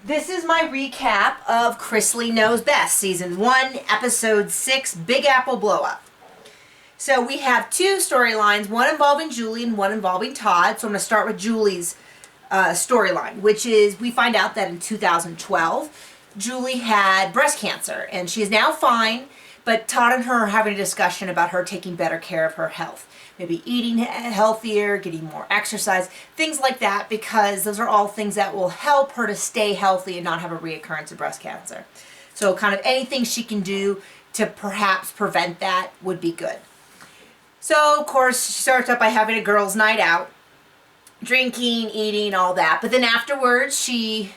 This is my recap of Chrisley Knows Best, Season 1, Episode 6, Big Apple Blow-Up. So we have two storylines, one involving Julie and one involving Todd. So I'm going to start with Julie's storyline, which is we find out that in 2012, Julie had breast cancer, and she is now fine, but Todd and her are having a discussion about her taking better care of her health. Maybe eating healthier, getting more exercise, things like that, because those are all things that will help her to stay healthy and not have a reoccurrence of breast cancer. So kind of anything she can do to perhaps prevent that would be good. So, of course, she starts out by having a girls' night out, drinking, eating, all that. But then afterwards, the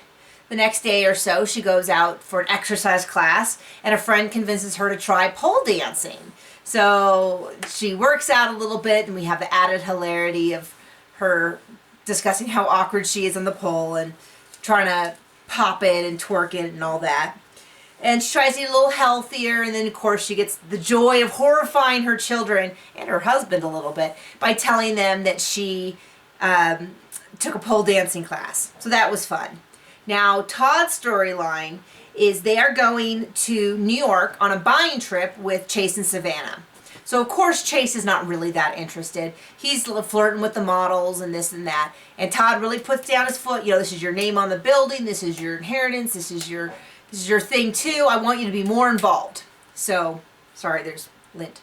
next day or so, she goes out for an exercise class, and a friend convinces her to try pole dancing. So she works out a little bit, and we have the added hilarity of her discussing how awkward she is on the pole and trying to pop it and twerk it and all that. And she tries to eat a little healthier, and then of course she gets the joy of horrifying her children and her husband a little bit by telling them that she took a pole dancing class. So that was fun. Now Todd's storyline is they are going to New York on a buying trip with Chase and Savannah. So of course Chase is not really that interested. He's flirting with the models and this and that. And Todd really puts down his foot. You know, this is your name on the building. This is your inheritance. This is your thing too. I want you to be more involved. So, sorry, there's lint.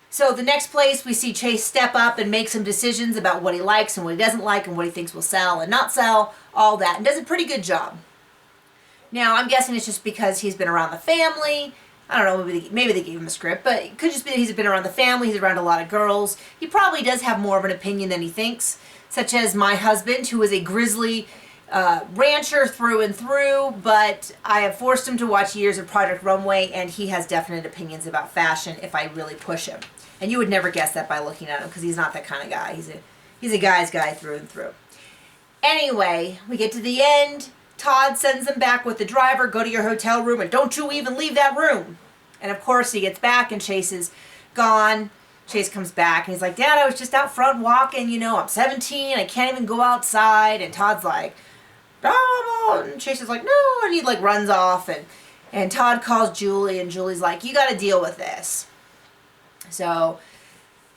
So the next place we see Chase step up and make some decisions about what he likes and what he doesn't like and what he thinks will sell and not sell, all that, and does a pretty good job. Now, I'm guessing it's just because he's been around the family. I don't know, maybe they gave him a script, but it could just be that he's been around the family, he's around a lot of girls. He probably does have more of an opinion than he thinks, such as my husband, who is a grizzly rancher through and through, but I have forced him to watch years of Project Runway, and he has definite opinions about fashion if I really push him. And you would never guess that by looking at him, because he's not that kind of guy. He's a guy's guy through and through. Anyway, we get to the end. Todd sends them back with the driver, go to your hotel room, and don't you even leave that room. And of course he gets back and Chase is gone. Chase comes back and he's like, Dad, I was just out front walking, you know, I'm 17, I can't even go outside. And Todd's like, blah, blah, blah. And Chase is like, no, and he like runs off, and Todd calls Julie, and Julie's like, you got to deal with this. So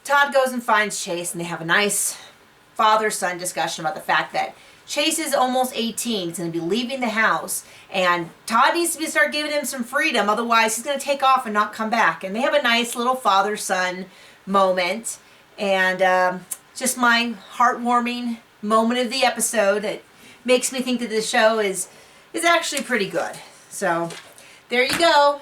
Todd goes and finds Chase, and they have a nice father-son discussion about the fact that Chase is almost 18. He's going to be leaving the house, and Todd needs to start giving him some freedom. Otherwise, he's going to take off and not come back. And they have a nice little father-son moment, and just my heartwarming moment of the episode. It makes me think that this show is actually pretty good. So there you go.